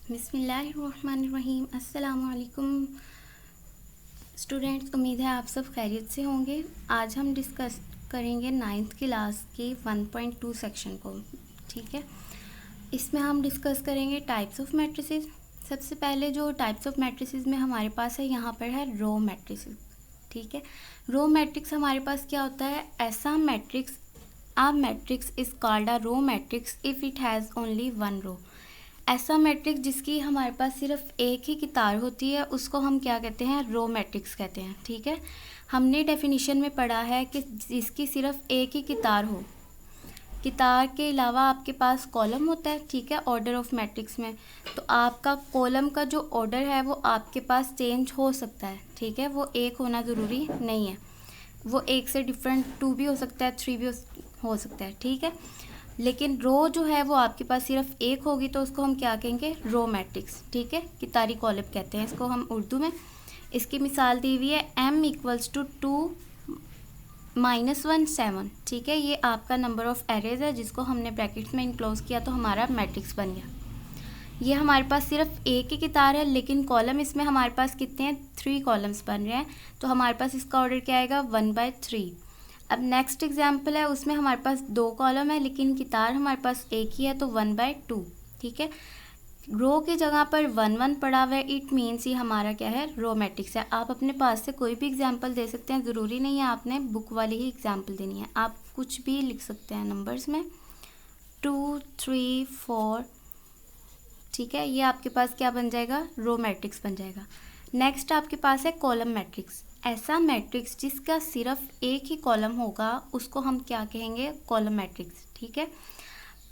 बिस्मिल्लाहिर्रहमानिर्रहीम। अस्सलामुअलैकुम स्टूडेंट्स, उम्मीद है आप सब खैरियत से होंगे। आज हम डिस्कस करेंगे 9th क्लास के 1.2 सेक्शन को। ठीक है, इसमें हम डिस्कस करेंगे टाइप्स ऑफ मैट्रिसेस। सबसे पहले जो टाइप्स ऑफ मैट्रिसेस में हमारे पास है, यहाँ पर है रो मैट्रिसेस। ठीक है, रो मैट्रिक्स हमारे पास क्या होता है? ऐसा matrix, a matrix is called a row matrix if it has only one row. ऐसा मैट्रिक्स जिसकी हमारे पास सिर्फ एक ही कितार होती है उसको हम क्या कहते हैं? रो मैट्रिक्स कहते हैं। ठीक है, हमने डेफिनेशन में पढ़ा है कि जिसकी सिर्फ एक ही कितार हो, कितार के अलावा आपके पास कॉलम होता है। ठीक है, ऑर्डर ऑफ मैट्रिक्स में तो आपका कॉलम का जो ऑर्डर है वो आपके पास चेंज हो सकता है। ठीक है, वो एक होना ज़रूरी नहीं है, वो एक से डिफरेंट 2 भी हो सकता है, 3 भी हो सकता है। ठीक है, लेकिन रो जो है वो आपके पास सिर्फ एक होगी तो उसको हम क्या कहेंगे? Row matrix. ठीक है, कितारी कॉलम कहते हैं इसको हम उर्दू में। इसकी मिसाल दी हुई है m = 2 -1 7। ठीक है, ये आपका नंबर ऑफ एरेज है जिसको हमने ब्रैकेट्स में इनक्लोज किया तो हमारा मैट्रिक्स बन गया। ये हमारे पास सिर्फ एक ही कितार है, लेकिन कॉलम इसमें हमारे पास कितने हैं? 3 कॉलम्स बन रहे हैं, तो हमारे पास इसका ऑर्डर क्या आएगा? 1/3। अब नेक्स्ट एग्जाम्पल है, उसमें हमारे पास 2 कॉलम है लेकिन कितार हमारे पास एक ही है, तो 1/2। ठीक है, रो की जगह पर 1 पड़ा हुआ है, इट मीन्स ये हमारा क्या है? रो मैट्रिक्स है। आप अपने पास से कोई भी एग्जाम्पल दे सकते हैं, ज़रूरी नहीं है आपने बुक वाली ही एग्जाम्पल देनी है, आप कुछ भी लिख सकते हैं नंबर्स में, 2 3 4। ठीक है, ये आपके पास क्या बन जाएगा? रो मैट्रिक्स बन जाएगा। नेक्स्ट आपके पास है कॉलम मैट्रिक्स। ऐसा मैट्रिक्स जिसका सिर्फ एक ही कॉलम होगा उसको हम क्या कहेंगे? Column matrix. ठीक है,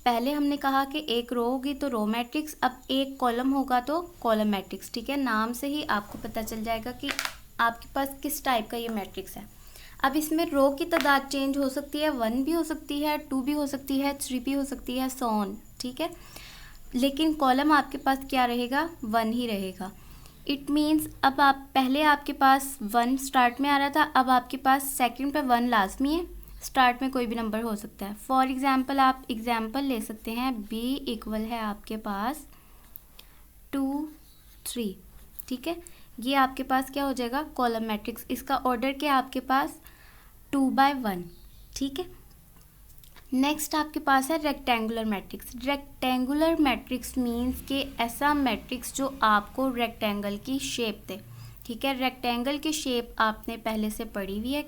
पहले हमने कहा कि एक रो होगी तो रो मैट्रिक्स, अब एक कॉलम होगा तो कॉलम मैट्रिक्स। ठीक है, नाम से ही आपको पता चल जाएगा कि आपके पास किस टाइप का ये मैट्रिक्स है। अब इसमें रो की तादाद चेंज हो सकती है, 1 भी हो सकती है, 2 भी हो सकती है, 3 भी हो सकती है, सो ऑन। ठीक है, लेकिन कॉलम आपके पास क्या रहेगा? 1 ही रहेगा। इट मीन्स अब आप पहले आपके पास 1 स्टार्ट में आ रहा था, अब आपके पास सेकंड पे 1 लाजमी है, स्टार्ट में कोई भी नंबर हो सकता है। फॉर एग्जांपल आप एग्जांपल ले सकते हैं, b इक्वल है आपके पास 2 3। ठीक है, ये आपके पास क्या हो जाएगा? Column matrix. इसका ऑर्डर क्या आपके पास? 2/1। ठीक है, नेक्स्ट आपके पास है rectangular matrix. Rectangular matrix means कि ऐसा मैट्रिक्स जो आपको रेक्टेंगल की शेप दे। ठीक है, रेक्टेंगल की शेप आपने पहले से पढ़ी हुई है,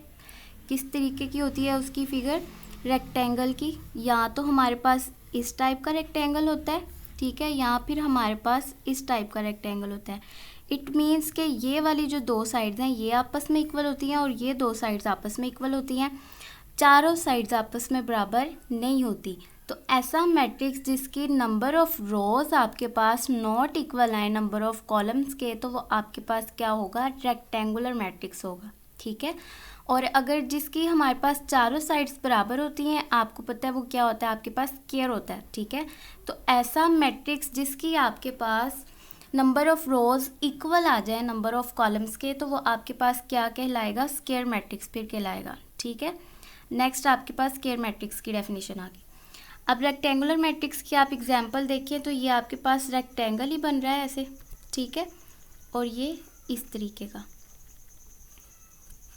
किस तरीके की होती है उसकी फिगर रेक्टेंगल की। या तो हमारे पास इस टाइप का रेक्टेंगल होता है, ठीक है, या फिर हमारे पास इस टाइप का रेक्टेंगल होता है। इट मीन्स कि ये वाली जो 2 साइड्स हैं ये आपस में इक्वल होती हैं और ये 2 साइड्स आपस में इक्वल होती हैं, चारों साइड्स आपस में बराबर नहीं होती। तो ऐसा मैट्रिक्स जिसकी नंबर ऑफ रोज आपके पास नॉट इक्वल आए नंबर ऑफ कॉलम्स के, तो वो आपके पास क्या होगा? रेक्टेंगुलर मैट्रिक्स होगा। ठीक है, और अगर जिसकी हमारे पास चारों साइड्स बराबर होती हैं, आपको पता है वो क्या होता है? आपके पास स्क्वायर होता है। ठीक है, तो ऐसा मैट्रिक्स जिसकी आपके पास नंबर ऑफ रोज इक्वल आ जाए नंबर ऑफ कॉलम्स के, तो वो आपके पास क्या कहलाएगा? स्क्वायर मैट्रिक्स फिर कहलाएगा। ठीक है, नेक्स्ट आपके पास स्क्वायर मैट्रिक्स की डेफिनेशन आ गई। अब रेक्टेंगुलर मैट्रिक्स की आप एग्जांपल देखिए तो ये आपके पास रेक्टेंगल ही बन रहा है ऐसे। ठीक है, और ये इस तरीके का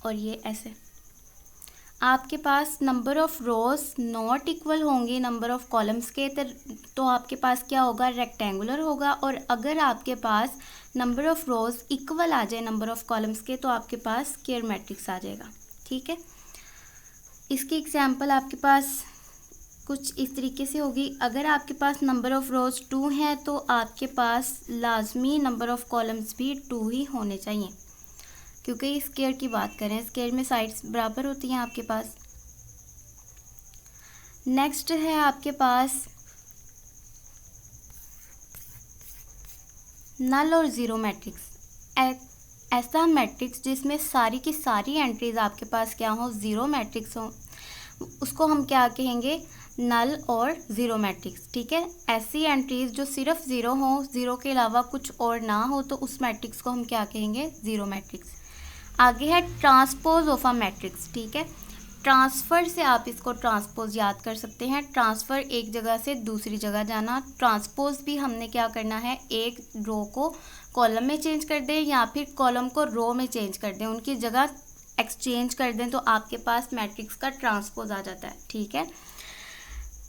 और ये ऐसे। आपके पास number of rows not equal होंगे नंबर ऑफ कॉलम्स के, तो आपके पास क्या होगा? रेक्टेंगुलर होगा। और अगर आपके पास नंबर ऑफ रोज इक्वल आ जाए नंबर ऑफ कॉलम्स के, तो आपके पास स्क्वायर मैट्रिक्स आ जाएगा। ठीक है, इसकी एग्जांपल आपके पास कुछ इस तरीके से होगी। अगर आपके पास नंबर ऑफ रोज 2 हैं तो आपके पास लाजमी नंबर ऑफ कॉलम्स भी 2 ही होने चाहिए, क्योंकि स्क्वायर की बात करें, स्क्वायर में साइड्स बराबर होती हैं आपके पास। नेक्स्ट है आपके पास नल और ज़ीरो मैट्रिक्स। ऐसा मैट्रिक्स जिसमें सारी की सारी एंट्रीज आपके पास क्या हो? ज़ीरो मैट्रिक्स हो, उसको हम क्या कहेंगे? नल और ज़ीरो मैट्रिक्स। ठीक है, ऐसी एंट्रीज जो सिर्फ ज़ीरो हो, ज़ीरो के अलावा कुछ और ना हो, तो उस मैट्रिक्स को हम क्या कहेंगे? Zero matrix. आगे है ट्रांसपोज ऑफ अ मैट्रिक्स। ठीक है, ट्रांसफ़र से आप इसको ट्रांसपोज याद कर सकते हैं। ट्रांसफ़र एक जगह से दूसरी जगह जाना। ट्रांसपोज भी हमने क्या करना है, एक रो को कॉलम में चेंज कर दें या फिर कॉलम को रो में चेंज कर दें, उनकी जगह एक्सचेंज कर दें तो आपके पास मैट्रिक्स का ट्रांसपोज आ जाता है। ठीक है,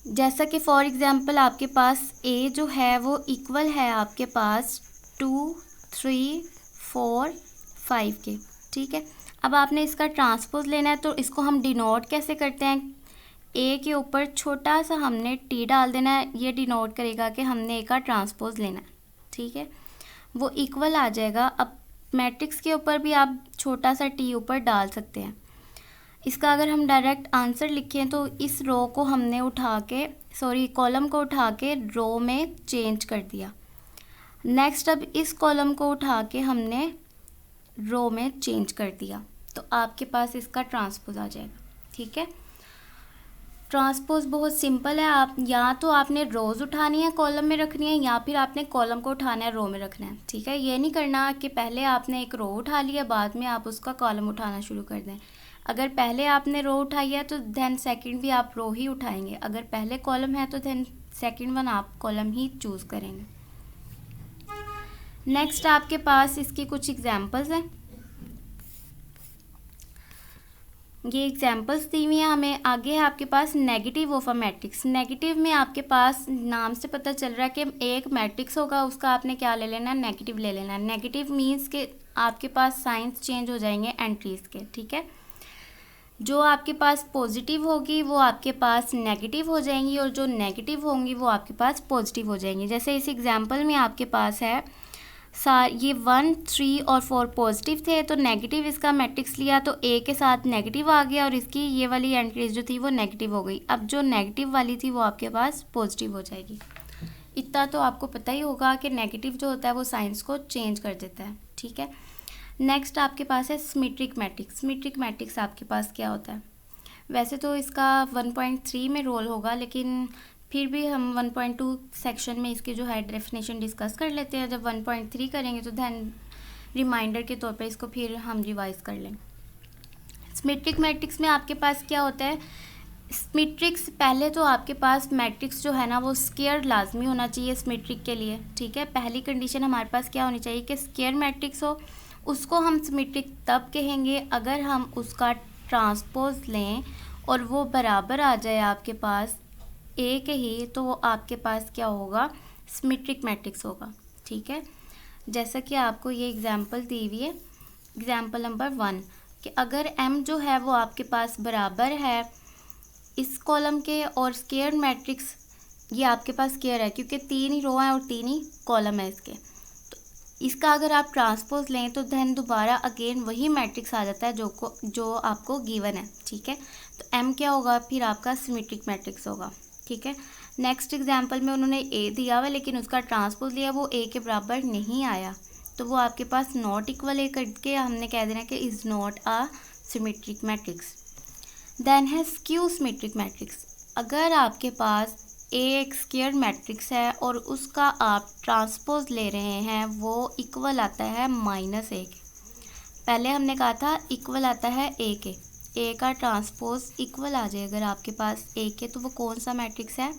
जैसा कि फॉर एग्जांपल आपके पास ए जो है वो इक्वल है आपके पास 2, 3, 4, 5 के। ठीक है, अब आपने इसका ट्रांसपोज लेना है तो इसको हम डिनोट कैसे करते हैं, ए के ऊपर छोटा सा हमने टी डाल देना है, ये डिनोट करेगा कि हमने ए का ट्रांसपोज लेना है। ठीक है, वो इक्वल आ जाएगा। अब मैट्रिक्स के ऊपर भी आप छोटा सा टी ऊपर डाल सकते हैं। इसका अगर हम डायरेक्ट आंसर लिखें तो इस रो को हमने उठा के कॉलम को उठा के रो में चेंज कर दिया। नेक्स्ट अब इस कॉलम को उठा के हमने रो में चेंज कर दिया तो आपके पास इसका ट्रांसपोज आ जाएगा। ठीक है, ट्रांसपोज बहुत सिंपल है। आप या तो आपने रोज़ उठानी है कॉलम में रखनी है या फिर आपने कॉलम को उठाना है रो में रखना है। ठीक है, ये नहीं करना कि पहले आपने एक रो उठा लिया बाद में आप उसका कॉलम उठाना शुरू कर दें। अगर पहले आपने रो उठाई है तो देन सेकंड भी आप रो ही उठाएंगे। अगर पहले कॉलम है तो देन सेकंड वन आप कॉलम ही चूज़ करेंगे। नेक्स्ट आपके पास इसकी कुछ एग्जांपल्स हैं। ये एग्जांपल्स दी हुई हैं हमें। आगे है आपके पास negative of a matrix. Negative में आपके पास नाम से पता चल रहा है कि एक मैट्रिक्स होगा, उसका आपने क्या ले लेना है, नेगेटिव ले लेना है। नेगेटिव मीन्स के आपके पास साइंस चेंज हो जाएंगे एंट्रीज के। ठीक है, जो आपके पास पॉजिटिव होगी वो आपके पास नेगेटिव हो जाएंगी और जो नेगेटिव होंगी वो आपके पास पॉजिटिव हो जाएंगी। जैसे इस एग्जांपल में आपके पास है ये 1, 3 और 4 पॉजिटिव थे तो नेगेटिव इसका मैट्रिक्स लिया तो ए के साथ नेगेटिव आ गया और इसकी ये वाली एंट्रीज जो थी वो नेगेटिव हो गई। अब जो नेगेटिव वाली थी वो आपके पास पॉजिटिव हो जाएगी। इतना तो आपको पता ही होगा कि नेगेटिव जो होता है वो साइंस को चेंज कर देता है। ठीक है, नेक्स्ट आपके पास है सिमेट्रिक मैट्रिक्स। सिमेट्रिक मैट्रिक्स आपके पास क्या होता है, वैसे तो इसका 1.3 में रोल होगा लेकिन फिर भी हम 1.2 सेक्शन में इसकी जो है डेफिनेशन डिस्कस कर लेते हैं। जब 1.3 करेंगे तो दैन रिमाइंडर के तौर पे इसको फिर हम रिवाइज कर लें। सिमेट्रिक मैट्रिक्स में आपके पास क्या होता है, सिमेट्रिक्स पहले तो आपके पास मैट्रिक्स जो है ना वो स्क्वायर लाजमी होना चाहिए सिमेट्रिक के लिए। ठीक है, पहली कंडीशन हमारे पास क्या होनी चाहिए कि स्क्वायर मैट्रिक्स हो। उसको हम सिमेट्रिक तब कहेंगे अगर हम उसका ट्रांसपोज लें और वो बराबर आ जाए आपके पास ए के ही, तो वो आपके पास क्या होगा, सिमेट्रिक मैट्रिक्स होगा। ठीक है, जैसा कि आपको ये एग्जांपल दी हुई है, एग्जांपल नंबर 1 कि अगर m जो है वो आपके पास बराबर है इस कॉलम के और स्क्वायर मैट्रिक्स ये आपके पास स्क्वायर है क्योंकि 3 ही रो हैं और 3 ही कॉलम है इसके, तो इसका अगर आप ट्रांसपोज लें तो देन दोबारा अगेन वही मैट्रिक्स आ जाता है जो आपको गिवन है। ठीक है, तो m क्या होगा फिर आपका सिमेट्रिक मैट्रिक्स होगा। ठीक है, नेक्स्ट एग्जांपल में उन्होंने ए दिया हुआ लेकिन उसका ट्रांसपोज लिया वो ए के बराबर नहीं आया तो वो आपके पास नॉट इक्वल ए करके हमने कह देना कि is not a symmetric matrix. Then है स्क्यू सिमेट्रिक मैट्रिक्स। अगर आपके पास ए एक स्क्वायर मैट्रिक्स है और उसका आप ट्रांसपोज ले रहे हैं वो इक्वल आता है -a के। पहले हमने कहा था इक्वल आता है ए के, ए का ट्रांसपोज इक्वल आ जाए अगर आपके पास ए के तो वो कौन सा मैट्रिक्स है,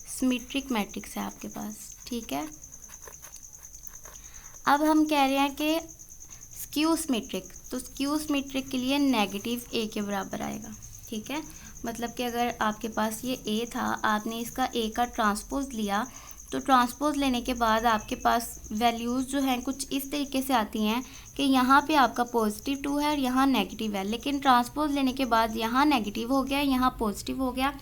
सिमेट्रिक मैट्रिक्स है आपके पास। ठीक है, अब हम कह रहे हैं कि स्क्यू सिमेट्रिक, तो स्क्यू सिमेट्रिक के लिए नेगेटिव ए के बराबर आएगा। ठीक है, मतलब कि अगर आपके पास ये ए था आपने इसका ए का ट्रांसपोज लिया तो ट्रांसपोज लेने के बाद आपके पास वैल्यूज़ जो हैं कुछ इस तरीके से आती हैं कि यहाँ पे आपका +2 है और यहाँ नेगेटिव है, लेकिन ट्रांसपोज लेने के बाद यहाँ नेगेटिव हो गया यहाँ पॉजिटिव हो गया।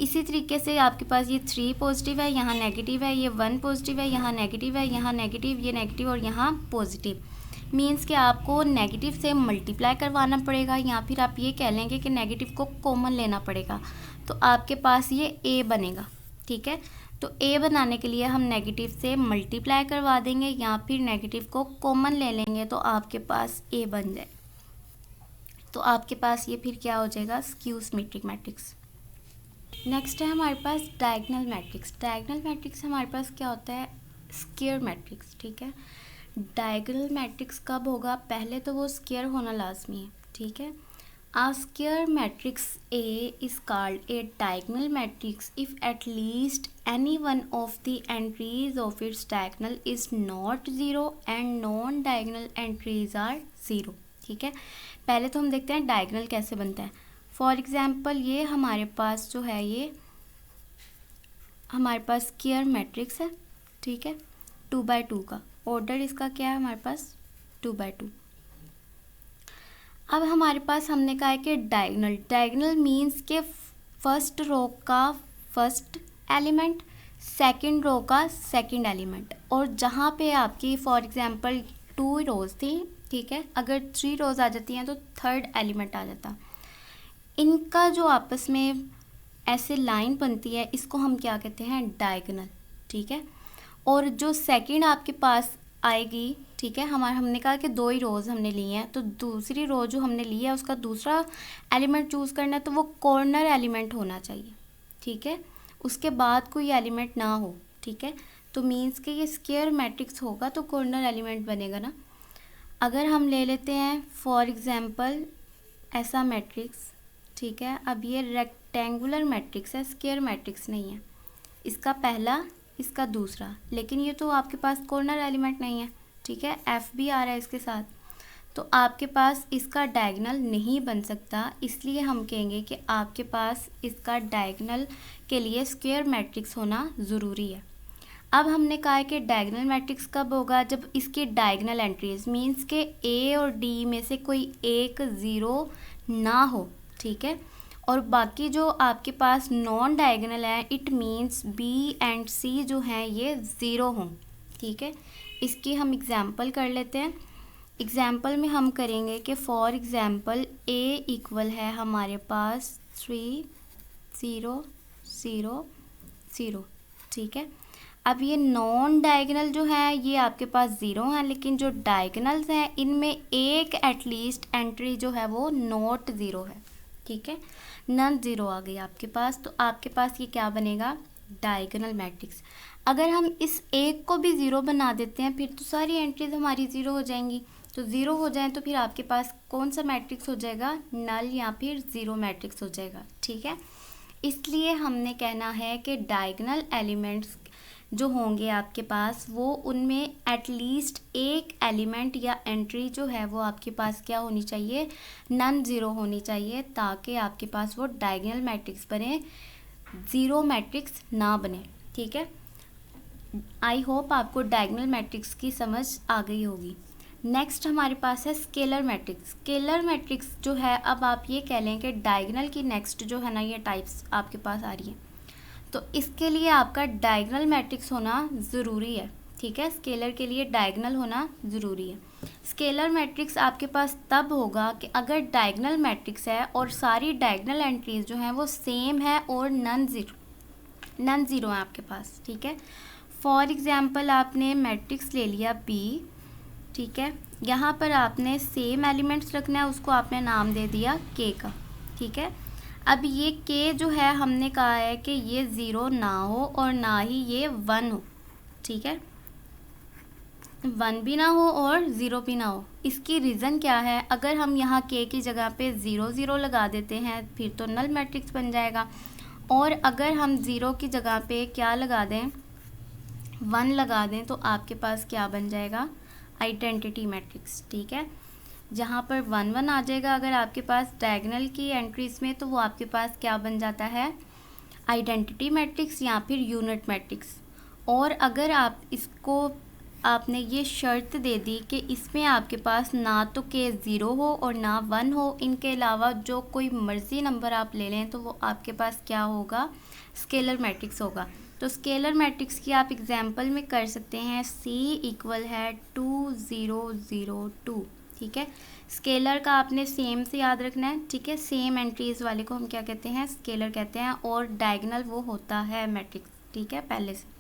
इसी तरीके से आपके पास ये 3 पॉजिटिव है यहाँ नेगेटिव है, ये 1 पॉजिटिव है यहाँ नेगेटिव है, यहाँ नेगेटिव ये नेगेटिव और यहाँ पॉजिटिव। मीन्स कि आपको नेगेटिव से मल्टीप्लाई करवाना पड़ेगा या फिर आप ये कह लेंगे कि नेगेटिव को कॉमन लेना पड़ेगा तो आपके पास ये ए बनेगा। ठीक है, तो ए बनाने के लिए हम नेगेटिव से मल्टीप्लाई करवा देंगे या फिर नेगेटिव को कॉमन ले लेंगे तो आपके पास ए बन जाए। तो आपके पास ये फिर क्या हो जाएगा, स्क्यू सिमेट्रिक मैट्रिक्स। नेक्स्ट है हमारे पास डायगोनल मैट्रिक्स। डायगोनल मैट्रिक्स हमारे पास क्या होता है, स्क्वायर मैट्रिक्स। ठीक है, डायगोनल मैट्रिक्स कब होगा, पहले तो वो स्क्वायर होना लाजमी है। ठीक है, A square matrix A is called a diagonal matrix if at least any one of the entries of its diagonal is not zero and non-diagonal entries are zero। ठीक है, पहले तो हम देखते हैं डायगनल कैसे बनता है। फॉर एग्जांपल ये हमारे पास जो है, ये हमारे पास स्क्वायर मैट्रिक्स है, ठीक है, 2x2 का ऑर्डर इसका क्या है हमारे पास 2x2। अब हमारे पास हमने कहा है कि डायगनल, डायगनल मीन्स के फर्स्ट रो का फर्स्ट एलिमेंट, सेकंड रो का सेकंड एलिमेंट, और जहाँ पे आपकी फॉर एग्जांपल 2 रोज़ थी, ठीक है, अगर 3 रोज़ आ जाती हैं तो थर्ड एलिमेंट आ जाता। इनका जो आपस में ऐसे लाइन बनती है इसको हम क्या कहते हैं डायगनल, ठीक है। और जो सेकंड आपके पास आएगी, ठीक है, हमने कहा कि 2 ही रोज़ हमने ली हैं, तो दूसरी रो जो हमने ली है उसका दूसरा एलिमेंट चूज़ करना है, तो वो कॉर्नर एलिमेंट होना चाहिए, ठीक है, उसके बाद कोई एलिमेंट ना हो, ठीक है। तो मीन्स कि ये स्क्वायर मैट्रिक्स होगा तो कॉर्नर एलिमेंट बनेगा ना। अगर हम ले लेते हैं फॉर एग्जांपल ऐसा मैट्रिक्स, ठीक है, अब ये रेक्टेंगुलर मैट्रिक्स है, स्क्वायर मैट्रिक्स नहीं है, इसका पहला इसका दूसरा, लेकिन ये तो आपके पास कॉर्नर एलिमेंट नहीं है, ठीक है, एफ भी आ रहा है इसके साथ, तो आपके पास इसका डायगनल नहीं बन सकता। इसलिए हम कहेंगे कि आपके पास इसका डायगनल के लिए स्क्वायर मैट्रिक्स होना ज़रूरी है। अब हमने कहा है कि डायगनल मैट्रिक्स कब होगा, जब इसकी डायगनल एंट्रीज मीन्स के ए और डी में से कोई एक ज़ीरो ना हो, ठीक है, और बाकी जो आपके पास नॉन डायगनल है इट मीन्स बी एंड सी जो हैं ये ज़ीरो हों, ठीक है। इसकी हम एग्जांपल कर लेते हैं। एग्जांपल में हम करेंगे कि फॉर एग्जांपल ए इक्वल है हमारे पास 3 0 0 0, ठीक है। अब ये नॉन डायगनल जो है ये आपके पास ज़ीरो हैं, लेकिन जो डायगनल्स हैं इनमें एक एटलीस्ट एंट्री जो है वो नॉट ज़ीरो है, ठीक है, नन ज़ीरो आ गई आपके पास, तो आपके पास ये क्या बनेगा डायगनल मैट्रिक्स। अगर हम इस एक को भी ज़ीरो बना देते हैं फिर तो सारी एंट्रीज हमारी ज़ीरो हो जाएंगी, तो ज़ीरो हो जाए तो फिर आपके पास कौन सा मैट्रिक्स हो जाएगा नल या फिर ज़ीरो मैट्रिक्स हो जाएगा, ठीक है। इसलिए हमने कहना है कि डायगनल एलिमेंट्स जो होंगे आपके पास वो उनमें एटलीस्ट एक एलिमेंट या एंट्री जो है वो आपके पास क्या होनी चाहिए नन ज़ीरो होनी चाहिए, ताकि आपके पास वो डायगनल मैट्रिक्स बने, ज़ीरो मैट्रिक्स ना बने, ठीक है। आई होप आपको डायगनल मैट्रिक्स की समझ आ गई होगी। नेक्स्ट हमारे पास है स्केलर मैट्रिक्स। स्केलर मैट्रिक्स जो है, अब आप ये कह लें कि डायगनल की नेक्स्ट जो है ना ये टाइप्स आपके पास आ रही है, तो इसके लिए आपका डायगनल मैट्रिक्स होना ज़रूरी है, ठीक है, स्केलर के लिए डायगनल होना ज़रूरी है। स्केलर मैट्रिक्स आपके पास तब होगा कि अगर डायगनल मैट्रिक्स है और सारी डायगनल एंट्रीज जो हैं वो सेम है और नन ज़ीरो है आपके पास, ठीक है। फॉर एग्जांपल आपने मैट्रिक्स ले लिया B, ठीक है, यहाँ पर आपने सेम एलिमेंट्स रखना है, उसको आपने नाम दे दिया K का, ठीक है। अब ये K जो है हमने कहा है कि ये ज़ीरो ना हो और ना ही ये 1 हो, ठीक है, 1 भी ना हो और ज़ीरो भी ना हो। इसकी रीज़न क्या है, अगर हम यहाँ K की जगह पे 0 0 लगा देते हैं फिर तो नल मैट्रिक्स बन जाएगा, और अगर हम ज़ीरो की जगह पे क्या लगा दें 1 लगा दें तो आपके पास क्या बन जाएगा आइडेंटिटी मैट्रिक्स, ठीक है, जहाँ पर 1 1 आ जाएगा अगर आपके पास डायगनल की एंट्रीज में, तो वो आपके पास क्या बन जाता है आइडेंटिटी मैट्रिक्स या फिर यूनिट मैट्रिक्स। और अगर आप इसको आपने ये शर्त दे दी कि इसमें आपके पास ना तो K 0 हो और ना 1 हो, इनके अलावा जो कोई मर्ज़ी नंबर आप ले लें तो वो आपके पास क्या होगा स्केलर मैट्रिक्स होगा। तो स्केलर मैट्रिक्स की आप एग्जांपल में कर सकते हैं C इक्वल है 2 0 0 2, ठीक है। स्केलर का आपने सेम से याद रखना है, ठीक है, सेम एंट्रीज वाले को हम क्या कहते हैं स्केलर कहते हैं, और डायगनल वो होता है मैट्रिक्स, ठीक है, पहले से।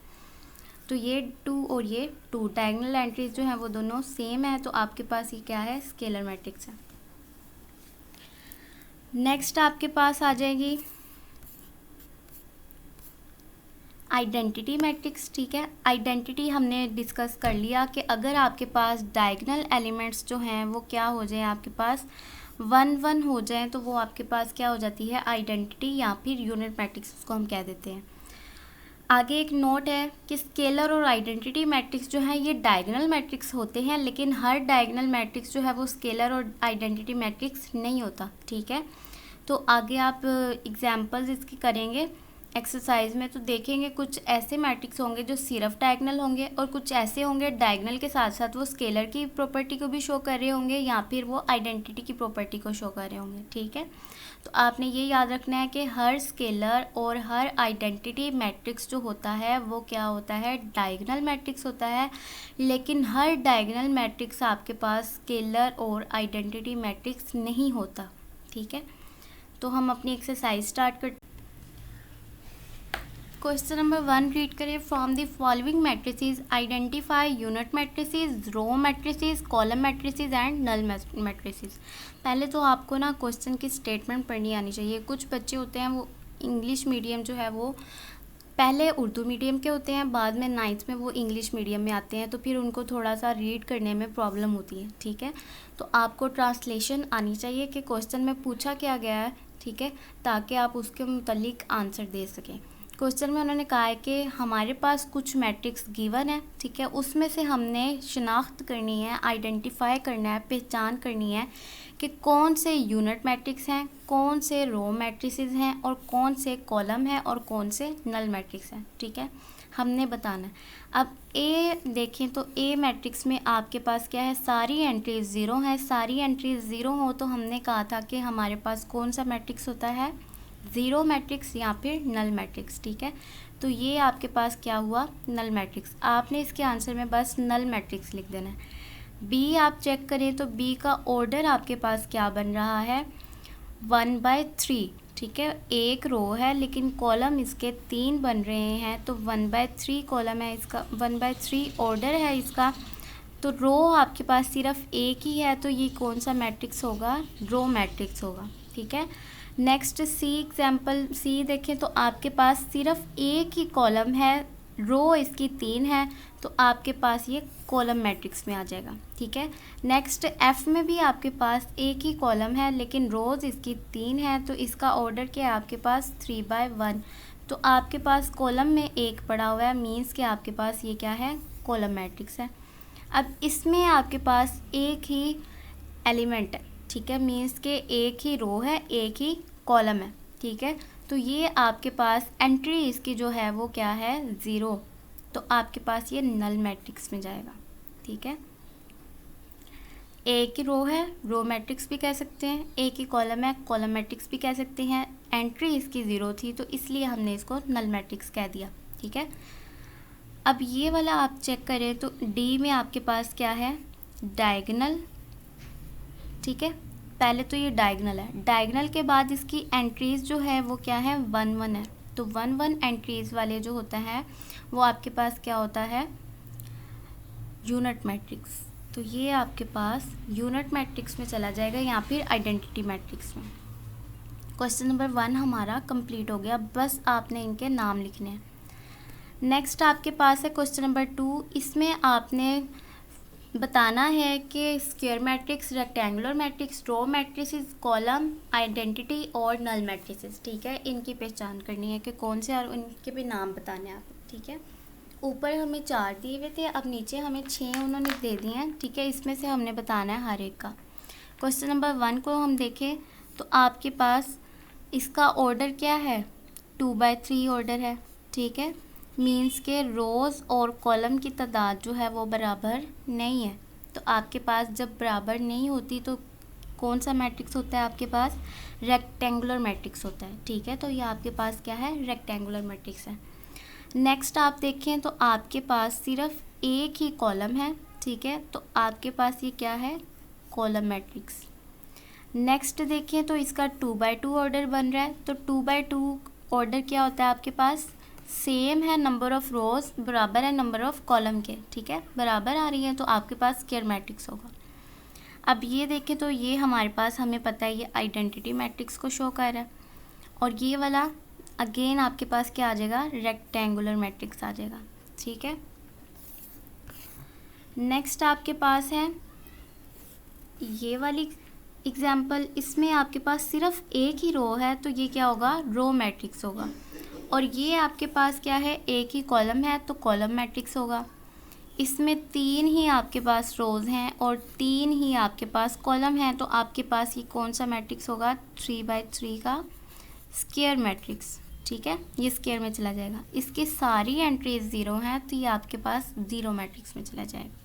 तो ये 2 और ये 2 डायगनल एंट्रीज जो हैं वो दोनों सेम है, तो आपके पास ये क्या है स्केलर मैट्रिक्स है। नेक्स्ट आपके पास आ जाएगी आइडेंटिटी मैट्रिक्स, ठीक है। आइडेंटिटी हमने डिस्कस कर लिया कि अगर आपके पास डायगनल एलिमेंट्स जो हैं वो क्या हो जाए आपके पास 1 हो जाए तो वो आपके पास क्या हो जाती है, आइडेंटिटी या फिर यूनिट मैट्रिक्स उसको हम कह देते हैं। आगे एक नोट है कि स्केलर और आइडेंटिटी मैट्रिक्स जो है ये डायगोनल मैट्रिक्स होते हैं, लेकिन हर डायगोनल मैट्रिक्स जो है वो स्केलर और आइडेंटिटी मैट्रिक्स नहीं होता, ठीक है। तो आगे आप एग्जांपल्स इसकी करेंगे एक्सरसाइज में, तो देखेंगे कुछ ऐसे मैट्रिक्स होंगे जो सिर्फ डायगोनल होंगे और कुछ ऐसे होंगे डायगोनल के साथ साथ वो स्केलर की प्रॉपर्टी को भी शो कर रहे होंगे या फिर वो आइडेंटिटी की प्रॉपर्टी को शो कर रहे होंगे, ठीक है। तो आपने ये याद रखना है कि हर स्केलर और हर आइडेंटिटी मैट्रिक्स जो होता है वो क्या होता है, डायगोनल मैट्रिक्स होता है, लेकिन हर डायगोनल मैट्रिक्स आपके पास स्केलर और आइडेंटिटी मैट्रिक्स नहीं होता, ठीक है। तो हम अपनी एक्सरसाइज स्टार्ट कर। क्वेश्चन नंबर 1 रीड करें। From the following matrices identify unit matrices, row matrices, column matrices and null matrices. पहले तो आपको ना क्वेश्चन की स्टेटमेंट पढ़नी आनी चाहिए। कुछ बच्चे होते हैं वो इंग्लिश मीडियम जो है वो पहले उर्दू मीडियम के होते हैं, बाद में 9th में वो इंग्लिश मीडियम में आते हैं, तो फिर उनको थोड़ा सा रीड करने में प्रॉब्लम होती है, ठीक है। तो आपको ट्रांसलेशन आनी चाहिए कि क्वेश्चन में पूछा क्या गया है, ठीक है, ताकि आप उसके मुतालिक आंसर दे सकें। क्वेश्चन में उन्होंने कहा है कि हमारे पास कुछ मैट्रिक्स गिवन है, ठीक है, उसमें से हमने शनाख्त करनी है, आइडेंटिफाई करना है, पहचान करनी है कि कौन से यूनिट मैट्रिक्स हैं, कौन से रो मैट्रिसेस हैं और कौन से कॉलम है और कौन से नल मैट्रिक्स हैं, ठीक है, हमने बताना है। अब ए देखें तो ए मैट्रिक्स में आपके पास क्या है, सारी एंट्रीज ज़ीरो हैं। सारी एंट्रीज ज़ीरो हो तो हमने कहा था कि हमारे पास कौन सा मैट्रिक्स होता है, ज़ीरो मैट्रिक्स या फिर नल मैट्रिक्स, ठीक है। तो ये आपके पास क्या हुआ, नल मैट्रिक्स। आपने इसके आंसर में बस नल मैट्रिक्स लिख देना है। बी आप चेक करें तो बी का ऑर्डर आपके पास क्या बन रहा है, 1/3, ठीक है। एक रो है लेकिन कॉलम इसके 3 बन रहे हैं, तो 1/3 कॉलम है इसका, 1/3 ऑर्डर है इसका। तो रो आपके पास सिर्फ एक ही है, तो ये कौन सा मैट्रिक्स होगा, रो मैट्रिक्स होगा, ठीक है। नेक्स्ट सी एग्जाम्पल सी देखें तो आपके पास सिर्फ एक ही कॉलम है, रो इसकी 3 है, तो आपके पास ये कॉलम मैट्रिक्स में आ जाएगा, ठीक है। नेक्स्ट एफ में भी आपके पास एक ही कॉलम है लेकिन रोज़ इसकी 3 है, तो इसका ऑर्डर क्या है आपके पास 3/1, तो आपके पास कॉलम में एक पड़ा हुआ है, मीन्स कि आपके पास ये क्या है, कॉलम मैट्रिक्स है। अब इसमें आपके पास एक ही एलिमेंट है, ठीक है, मीन्स के एक ही रो है, एक ही कॉलम है, ठीक है। तो ये आपके पास एंट्री इसकी जो है वो क्या है, 0, तो आपके पास ये नल मैट्रिक्स में जाएगा, ठीक है। एक ही रो है, रो मैट्रिक्स भी कह सकते हैं, एक ही कॉलम है, कॉलम मैट्रिक्स भी कह सकते हैं, एंट्री इसकी 0 थी तो इसलिए हमने इसको नल मैट्रिक्स कह दिया, ठीक है। अब ये वाला आप चेक करें तो डी में आपके पास क्या है, डायगोनल, ठीक है। पहले तो ये डायगोनल है, डायगोनल के बाद इसकी एंट्रीज़ जो है वो क्या है, 1 है, तो 1 एंट्रीज़ वाले जो होता है वो आपके पास क्या होता है, यूनिट मैट्रिक्स। तो ये आपके पास यूनिट मैट्रिक्स में चला जाएगा या फिर आइडेंटिटी मैट्रिक्स में। क्वेश्चन नंबर 1 हमारा कंप्लीट हो गया, बस आपने इनके नाम लिखने हैं। नेक्स्ट आपके पास है क्वेश्चन नंबर 2, इसमें आपने बताना है कि स्क्वायर मैट्रिक्स, रेक्टेंगुलर मैट्रिक्स, रो मैट्रिसेस, कॉलम, आइडेंटिटी और नल मैट्रिसेस, ठीक है, इनकी पहचान करनी है कि कौन से और इनके भी नाम बताने हैं आपको, ठीक है। ऊपर हमें 4 दिए हुए थे, अब नीचे हमें 6 उन्होंने दे दिए हैं, ठीक है, इसमें से हमने बताना है हर एक का। क्वेश्चन नंबर 1 को हम देखें तो आपके पास इसका ऑर्डर क्या है, 2/3 ऑर्डर है, ठीक है, मीन्स के रोज़ और कॉलम की तादाद जो है वो बराबर नहीं है। तो आपके पास जब बराबर नहीं होती तो कौन सा मैट्रिक्स होता है आपके पास, रेक्टेंगुलर मैट्रिक्स होता है, ठीक है। तो ये आपके पास क्या है, रेक्टेंगुलर मैट्रिक्स है। नेक्स्ट आप देखें तो आपके पास सिर्फ एक ही कॉलम है, ठीक है, तो आपके पास ये क्या है, कॉलम मैट्रिक्स। नेक्स्ट देखें तो इसका 2/2 ऑर्डर बन रहा है, तो 2/2 ऑर्डर क्या होता है आपके पास, सेम है, नंबर ऑफ़ रोज़ बराबर है नंबर ऑफ़ कॉलम के, ठीक है, बराबर आ रही है, तो आपके पास स्क्वायर मैट्रिक्स होगा। अब ये देखें तो ये हमारे पास, हमें पता है ये आइडेंटिटी मैट्रिक्स को शो कर रहा है, और ये वाला अगेन आपके पास क्या आ जाएगा, रेक्टेंगुलर मैट्रिक्स आ जाएगा, ठीक है। नेक्स्ट आपके पास है ये वाली एग्जाम्पल, इसमें आपके पास सिर्फ एक ही रो है तो ये क्या होगा, रो मैट्रिक्स होगा। और ये आपके पास क्या है, एक ही कॉलम है तो कॉलम मैट्रिक्स होगा। इसमें 3 ही आपके पास रोज़ हैं और 3 ही आपके पास कॉलम हैं, तो आपके पास ये कौन सा मैट्रिक्स होगा, 3/3 का स्क्वायर मैट्रिक्स। ठीक है, ये स्क्वायर में चला जाएगा। इसकी सारी एंट्रीज 0 हैं तो ये आपके पास 0 मैट्रिक्स में चला जाएगा।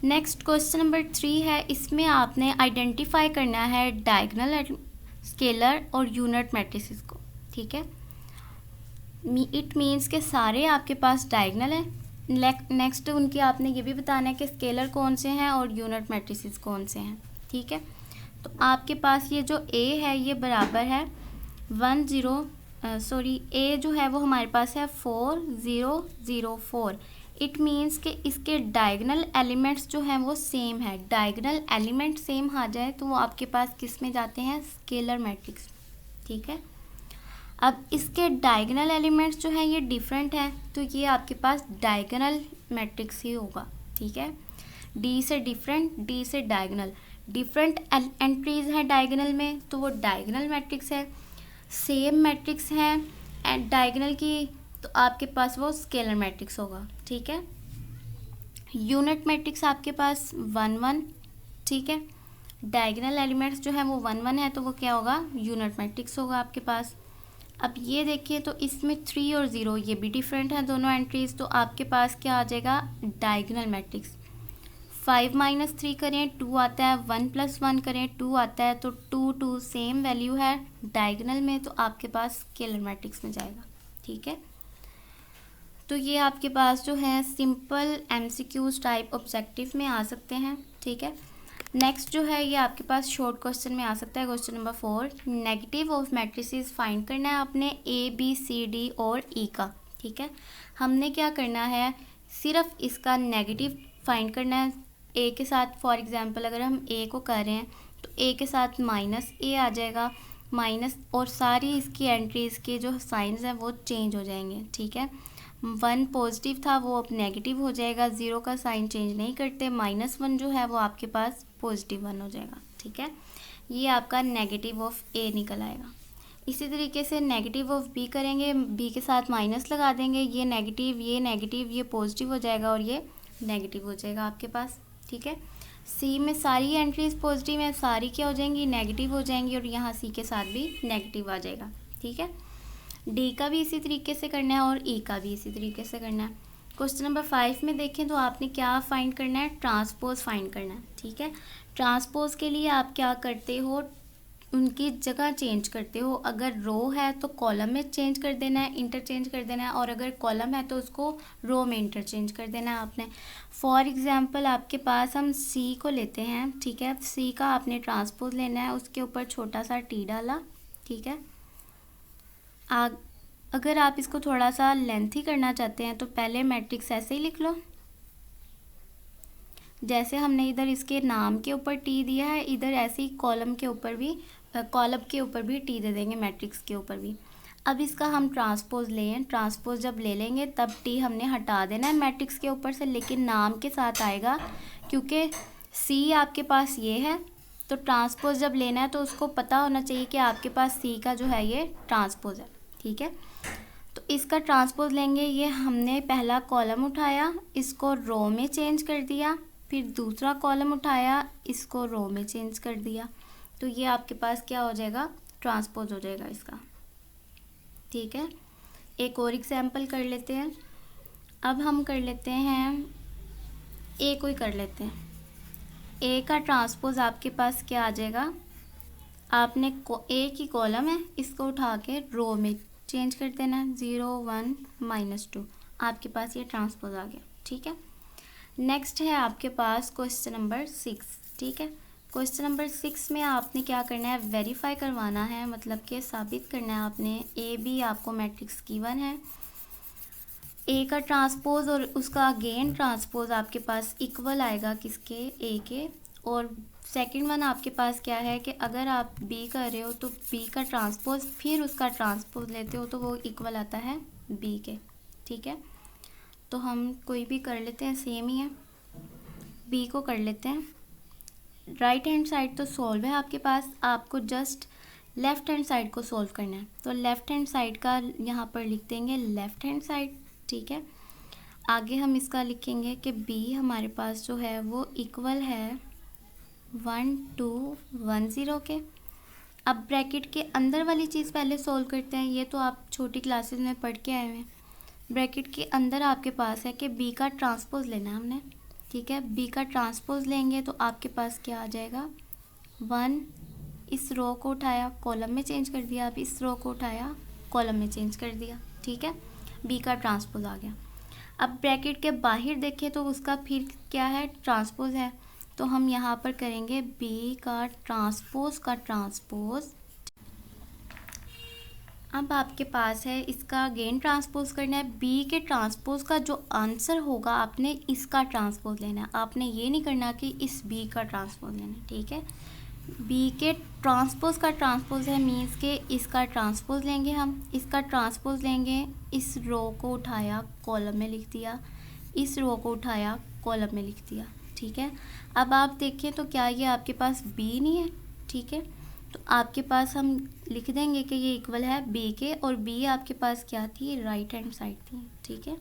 नेक्स्ट क्वेश्चन नंबर 3 है, इसमें आपने आइडेंटिफाई करना है डायगोनल, स्केलर और यूनिट मैट्रिसेस को। ठीक है, इट मीन्स के सारे आपके पास डायगोनल है। नेक्स्ट उनकी आपने ये भी बताना है कि स्केलर कौन से हैं और यूनिट मैट्रिसेस कौन से हैं। ठीक है, तो आपके पास ये जो ए है ये बराबर है ए जो है वो हमारे पास है 4 0 0 4। इट मीन्स कि इसके डायगोनल एलिमेंट्स जो हैं वो सेम है। डायगोनल एलिमेंट सेम आ जाए तो वो आपके पास किस में जाते हैं, स्केलर मैट्रिक्स। ठीक है, अब इसके डायगोनल एलिमेंट्स जो हैं ये डिफरेंट हैं तो ये आपके पास डायगोनल मैट्रिक्स ही होगा। ठीक है, डी से डिफरेंट, डी से डायगोनल, डिफरेंट एंट्रीज हैं डायगोनल में तो वो डायगोनल मैट्रिक्स है। सेम मैट्रिक्स हैं एंड डायगोनल की तो आपके पास वो स्केलर मैट्रिक्स होगा। ठीक है, यूनिट मैट्रिक्स आपके पास 1 1। ठीक है, डायगोनल एलिमेंट्स जो है वो 1 1 है तो वो क्या होगा, यूनिट मैट्रिक्स होगा आपके पास। अब ये देखिए तो इसमें 3 और 0 ये भी डिफरेंट हैं दोनों एंट्रीज, तो आपके पास क्या आ जाएगा, डायगोनल मैट्रिक्स। 5 - 3 करें 2 आता है, 1 + 1 करें 2 आता है, तो 2 2 सेम वैल्यू है डायगोनल में तो आपके पास स्केलर मैट्रिक्स में जाएगा। ठीक है, तो ये आपके पास जो है सिंपल MCQs टाइप ऑब्जेक्टिव में आ सकते हैं। ठीक है, नेक्स्ट जो है ये आपके पास शॉर्ट क्वेश्चन में आ सकता है। Question number 4, negative of matrices find करना है आपने ABCD और E का। ठीक है, हमने क्या करना है, सिर्फ इसका नेगेटिव फाइंड करना है A के साथ। फॉर एग्जांपल अगर हम A को कर रहे हैं तो A के साथ -A आ जाएगा, माइनस, और सारी इसकी एंट्रीज़ के जो साइंस हैं वो चेंज हो जाएंगे। ठीक है, 1 पॉजिटिव था वो अब नेगेटिव हो जाएगा, 0 का साइन चेंज नहीं करते, -1 जो है वो आपके पास पॉजिटिव 1 हो जाएगा। ठीक है, ये आपका नेगेटिव ऑफ A निकल आएगा। इसी तरीके से नेगेटिव ऑफ B करेंगे, B के साथ माइनस लगा देंगे, ये नेगेटिव ये पॉजिटिव हो जाएगा और ये नेगेटिव हो जाएगा आपके पास। ठीक है, C में सारी एंट्रीज पॉजिटिव हैं, सारी क्या हो जाएंगी, नेगेटिव हो जाएंगी, और यहाँ C के साथ भी नेगेटिव आ जाएगा। ठीक है, D का भी इसी तरीके से करना है और E का भी इसी तरीके से करना है। क्वेश्चन नंबर 5 में देखें तो आपने क्या फाइंड करना है, ट्रांसपोज फाइंड करना है। ठीक है, ट्रांसपोज के लिए आप क्या करते हो, उनकी जगह चेंज करते हो। अगर रो है तो कॉलम में चेंज कर देना है, इंटरचेंज कर देना है, और अगर कॉलम है तो उसको रो में इंटरचेंज कर देना है आपने। फॉर एग्जांपल आपके पास हम C को लेते हैं। ठीक है, C का आपने ट्रांसपोज लेना है, उसके ऊपर छोटा सा T डाला। ठीक है, अगर आप इसको थोड़ा सा लेंथी करना चाहते हैं तो पहले मैट्रिक्स ऐसे ही लिख लो, जैसे हमने इधर इसके नाम के ऊपर T दिया है, इधर ऐसे ही कॉलम के ऊपर भी T दे देंगे, मैट्रिक्स के ऊपर भी। अब इसका हम ट्रांसपोज लें, ट्रांसपोज जब ले लेंगे तब T हमने हटा देना है मैट्रिक्स के ऊपर से, लेकिन नाम के साथ आएगा, क्योंकि C आपके पास ये है तो ट्रांसपोज जब लेना है तो उसको पता होना चाहिए कि आपके पास C का जो है ये ट्रांसपोज है। ठीक है, तो इसका ट्रांसपोज लेंगे, ये हमने पहला कॉलम उठाया, इसको रो में चेंज कर दिया, फिर दूसरा कॉलम उठाया, इसको रो में चेंज कर दिया, तो ये आपके पास क्या हो जाएगा, ट्रांसपोज हो जाएगा इसका। ठीक है, एक और एग्जांपल कर लेते हैं। अब हम कर लेते हैं ए को ही कर लेते हैं। ए का ट्रांसपोज आपके पास क्या आ जाएगा, आपने ए की कॉलम है, इसको उठा के रो में चेंज कर देना है, 0 1 -2, आपके पास ये ट्रांसपोज आ गया। ठीक है, नेक्स्ट है आपके पास क्वेश्चन नंबर 6। ठीक है, क्वेश्चन नंबर 6 में आपने क्या करना है, वेरीफाई करवाना है, मतलब कि साबित करना है आपने AB आपको मैट्रिक्स गिवन है, A का ट्रांसपोज और उसका अगेन ट्रांसपोज आपके पास इक्वल आएगा किसके, A के, और सेकंड वन आपके पास क्या है कि अगर आप B कर रहे हो तो B का ट्रांसपोज फिर उसका ट्रांसपोज लेते हो तो वो इक्वल आता है B के। ठीक है, तो हम कोई भी कर लेते हैं, सेम ही है, B को कर लेते हैं, राइट हैंड साइड तो सॉल्व है आपके पास, आपको जस्ट लेफ़्ट हैंड साइड को सॉल्व करना है। तो लेफ़्ट हैंड साइड का यहाँ पर लिख देंगे लेफ़्ट हैंड साइड, ठीक है। आगे हम इसका लिखेंगे कि b हमारे पास जो है वो इक्वल है 1210 के। अब ब्रैकेट के अंदर वाली चीज़ पहले सॉल्व करते हैं, ये तो आप छोटी क्लासेस में पढ़ के आए हैं। ब्रैकेट के अंदर आपके पास है कि b का ट्रांसपोज लेना है हमने, ठीक है। b का ट्रांसपोज लेंगे तो आपके पास क्या आ जाएगा 1, इस रो को उठाया कॉलम में चेंज कर दिया, अब इस रो को उठाया कॉलम में चेंज कर दिया, ठीक है। b का ट्रांसपोज आ गया। अब ब्रैकेट के बाहर देखें तो उसका फिर क्या है, ट्रांसपोज है। तो हम यहाँ पर करेंगे b का ट्रांसपोज। अब आपके पास है इसका अगेन ट्रांसपोज करना है। b के ट्रांसपोज का जो आंसर होगा आपने इसका ट्रांसपोज लेना है, आपने ये नहीं करना कि इस b का ट्रांसपोज लेना है, ठीक है। b के ट्रांसपोज का ट्रांसपोज है मीन्स के इसका ट्रांसपोज लेंगे हम, इसका ट्रांसपोज लेंगे, इस रो को उठाया कॉलम में लिख दिया, इस रो को उठाया कॉलम में लिख दिया, ठीक है। अब आप देखें तो क्या ये आपके पास b नहीं है, ठीक है। तो आपके पास हम लिख देंगे कि ये इक्वल है b के, और b आपके पास क्या थी, राइट हैंड साइड थी, ठीक है।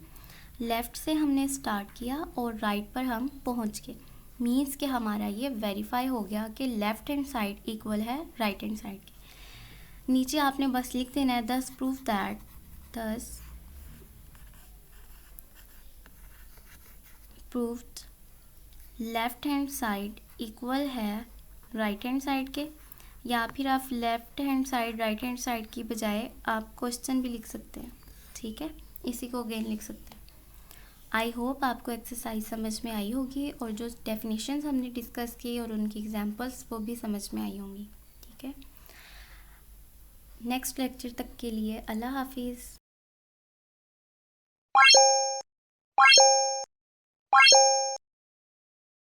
लेफ़्ट से हमने स्टार्ट किया और राइट पर हम पहुंच गए, मीन्स कि हमारा ये वेरीफाई हो गया कि लेफ़्ट हैंड साइड इक्वल है राइट हैंड साइड के। नीचे आपने बस लिख देना है दस प्रूफ दैट, दस proved left hand side equal है राइट हैंड साइड के। या फिर आप left hand side right hand side की बजाय आप क्वेश्चन भी लिख सकते हैं, ठीक है, इसी को अगेन लिख सकते हैं। आई होप आपको एक्सरसाइज समझ में आई होगी और जो डेफिनेशंस हमने डिस्कस की और उनकी एग्जांपल्स वो भी समझ में आई होंगी, ठीक है। नेक्स्ट लेक्चर तक के लिए अल्लाह हाफिज़।